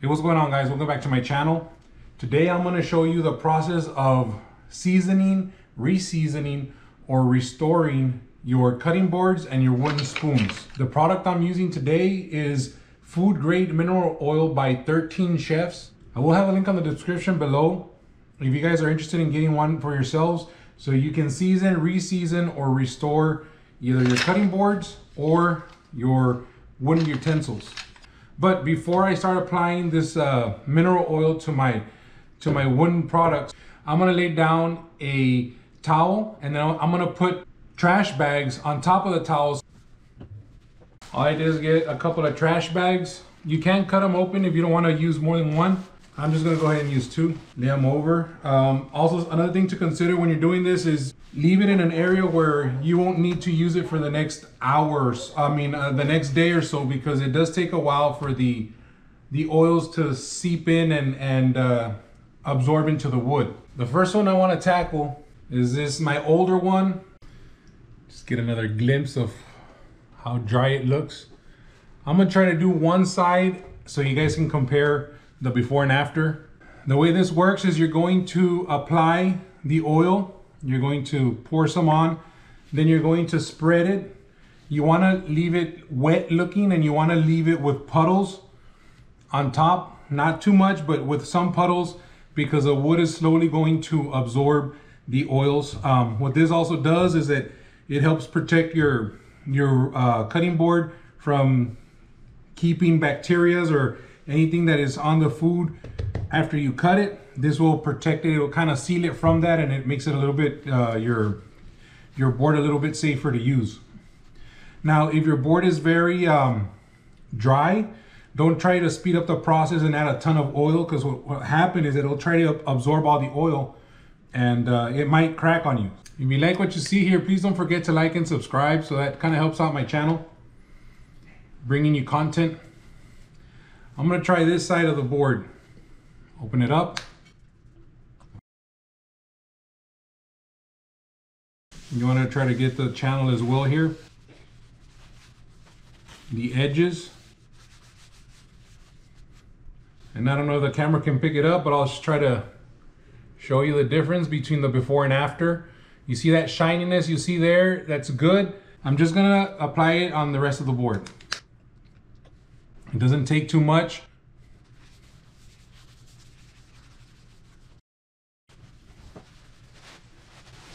Hey, what's going on, guys? Welcome back to my channel. Today I'm going to show you the process of seasoning, re-seasoning, or restoring your cutting boards and your wooden spoons. The product I'm using today is food grade mineral oil by 13 Chefs. I will have a link on the description below if you guys are interested in getting one for yourselves, so you can season, re-season, or restore either your cutting boards or your wooden utensils. But before I start applying this mineral oil to my wooden products, I'm gonna lay down a towel, and then I'm gonna put trash bags on top of the towels. All I did is get a couple of trash bags. You can cut them open if you don't want to use more than one. I'm just gonna go ahead and use two. Lay them over. Also, another thing to consider when you're doing this is leave it in an area where you won't need to use it for the next hours. The next day or so, because it does take a while for the oils to seep in and absorb into the wood. The first one I want to tackle is this, my older one. Just get another glimpse of how dry it looks. I'm gonna try to do one side so you guys can compare the before and after. The way this works is you're going to apply the oil. You're going to pour some on, then you're going to spread it. You want to leave it wet looking, and you want to leave it with puddles on top. Not too much, but with some puddles, because the wood is slowly going to absorb the oils. What this also does is that it helps protect your cutting board from keeping bacteria or anything that is on the food after you cut it. This will protect it. It will kind of seal it from that, and it makes it a little bit your board a little bit safer to use. Now, if your board is very dry, don't try to speed up the process and add a ton of oil, because what happens is it'll try to absorb all the oil, and it might crack on you. If you like what you see here, please don't forget to like and subscribe, so that kind of helps out my channel, bringing you content. I'm gonna try this side of the board. Open it up. You want to try to get the channel as well here. The edges. And I don't know if the camera can pick it up, but I'll just try to show you the difference between the before and after. You see that shininess you see there? That's good. I'm just gonna apply it on the rest of the board. It doesn't take too much.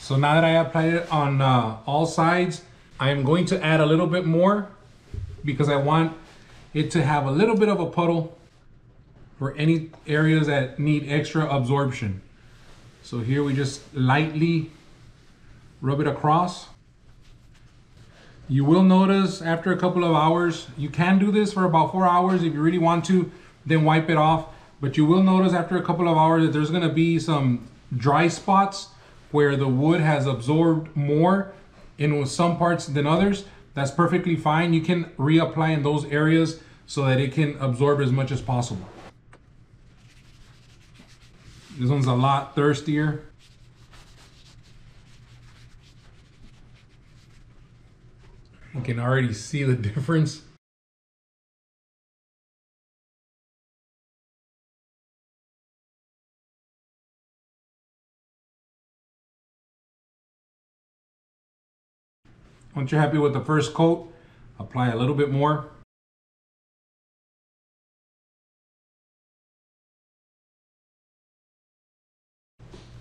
So now that I applied it on all sides, I am going to add a little bit more, because I want it to have a little bit of a puddle for any areas that need extra absorption. So here we just lightly rub it across. You will notice after a couple of hours, you can do this for about 4 hours if you really want to, then wipe it off. But you will notice after a couple of hours that there's gonna be some dry spots where the wood has absorbed more in some parts than others. That's perfectly fine. You can reapply in those areas so that it can absorb as much as possible. This one's a lot thirstier. You can already see the difference. Once you're happy with the first coat, apply a little bit more.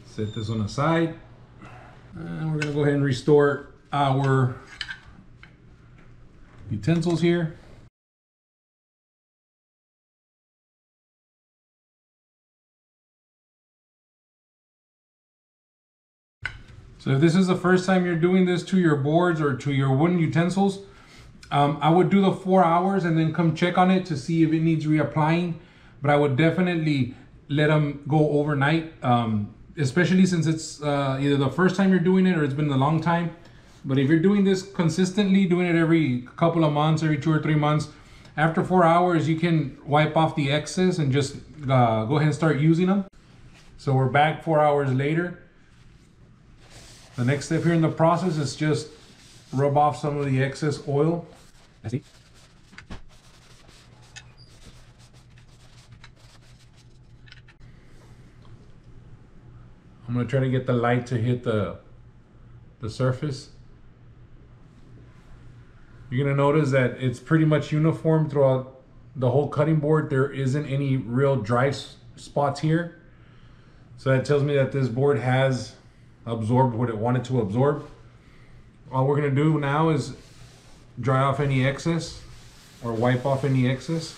Set this one aside. And we're gonna go ahead and restore our utensils here. So if this is the first time you're doing this to your boards or to your wooden utensils, I would do the 4 hours and then come check on it to see if it needs reapplying. But I would definitely let them go overnight, especially since it's either the first time you're doing it or it's been a long time. But if you're doing this consistently, doing it every couple of months, every 2 or 3 months, after 4 hours, you can wipe off the excess and just go ahead and start using them. So we're back 4 hours later. The next step here in the process is just rub off some of the excess oil. See? I'm gonna try to get the light to hit the surface. You're gonna notice that it's pretty much uniform throughout the whole cutting board. There isn't any real dry spots here. So that tells me that this board has absorbed what it wanted to absorb. All we're gonna do now is dry off any excess or wipe off any excess.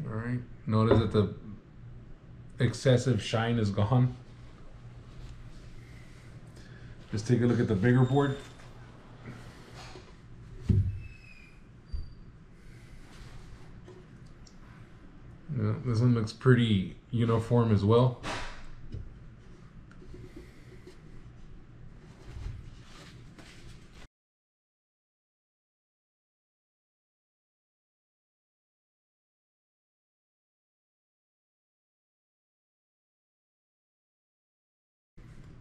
All right, notice that the excessive shine is gone. Just take a look at the bigger board. Yeah, this one looks pretty uniform as well.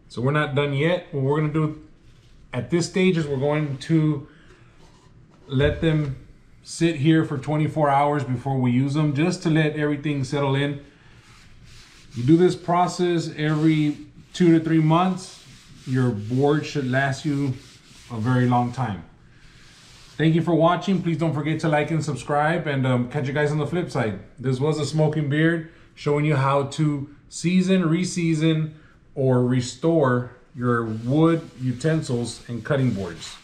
So we're not done yet. What we're gonna do at this stage is we're going to let them sit here for 24 hours before we use them, just to let everything settle in. You do this process every 2 to 3 months, your board should last you a very long time. Thank you for watching. Please don't forget to like and subscribe, and catch you guys on the flip side. This was a Smoking Beard showing you how to season, re-season, or restore your wood utensils and cutting boards.